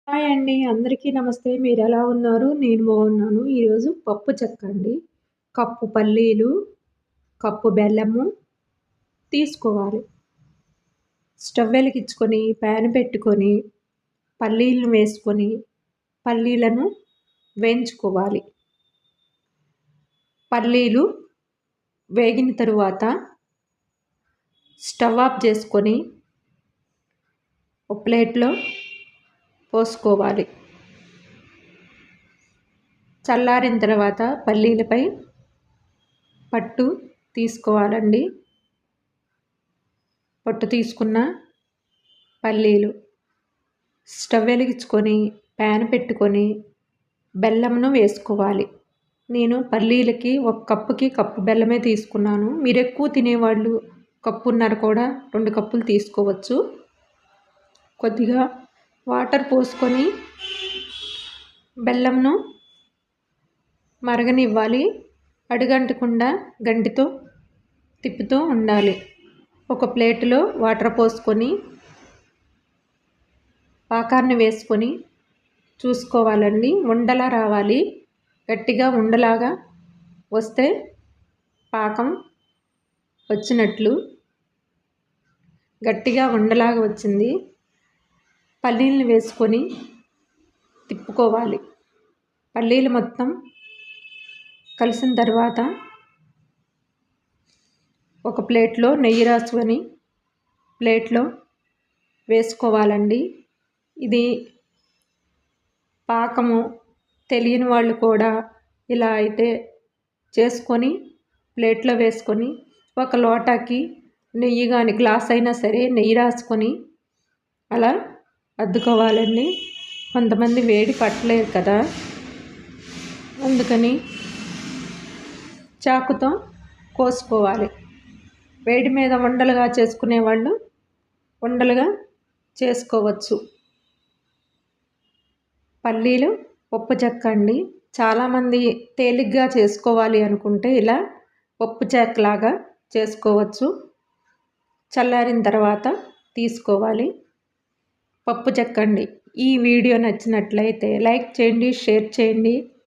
Hi అండి. అందరికీ నమస్తే. మీరెలా ఉన్నారు? నేను బాగున్నాను. ఈరోజు పప్పు చెక్క అండి. కప్పు పల్లీలు, కప్పు బెల్లము తీసుకోవాలి. స్టవ్ వెలిగించుకొని, ప్యాన్ పెట్టుకొని, పల్లీలను వేసుకొని, పల్లీలను వేయించుకోవాలి. పల్లీలు వేగిన తరువాత స్టవ్ ఆఫ్ చేసుకొని, ఒక ప్లేట్‌లో పోసుకోవాలి. చల్లారిన తర్వాత పల్లీలపై పట్టు తీసుకోవాలండి. పట్టు తీసుకున్న పల్లీలు స్టవ్ వెలిగించుకొని, ప్యాన్ పెట్టుకొని, బెల్లంను వేసుకోవాలి. నేను పల్లీలకి ఒక కప్పుకి కప్పు బెల్లమే తీసుకున్నాను. మీరు ఎక్కువ తినేవాళ్ళు కప్పున్నర కూడా 2 కప్పులు తీసుకోవచ్చు. కొద్దిగా వాటర్ పోసుకొని బెల్లంను మరగనివ్వాలి. అడుగంటకుండా గంటితో తిప్పుతూ ఉండాలి. ఒక ప్లేటులో వాటర్ పోసుకొని పాకాన్ని వేసుకొని చూసుకోవాలండి. ఉండలా రావాలి. గట్టిగా ఉండలాగా వస్తే పాకం వచ్చినట్లు. గట్టిగా ఉండలాగా వచ్చింది. పల్లీలను వేసుకొని తిప్పుకోవాలి. పల్లీలు మొత్తం కలిసిన తర్వాత ఒక ప్లేట్లో నెయ్యి రాసుకొని ప్లేట్లో వేసుకోవాలండి. ఇది పాకము తెలియని వాళ్ళు కూడా ఇలా అయితే చేసుకొని ప్లేట్లో వేసుకొని ఒక లోటాకి నెయ్యి కానీ గ్లాస్ అయినా సరే నెయ్యి రాసుకొని అలా అద్దుకోవాలండి. కొంతమంది వేడి పట్టలేరు కదా, అందుకని చాకుతో కోసుకోవాలి. వేడి మీద ఉండలుగా చేసుకునే వాళ్ళు ఉండలుగా చేసుకోవచ్చు. పల్లీలు పప్పు చెక్క అండి. చాలామంది తేలిగ్గా చేసుకోవాలి అనుకుంటే ఇలా పప్పు చెక్కలాగా చేసుకోవచ్చు. చల్లారిన తర్వాత తీసుకోవాలి. పప్పు చెక్క అండి. ఈ వీడియో నచ్చినట్లయితే లైక్ చేయండి, షేర్ చేయండి.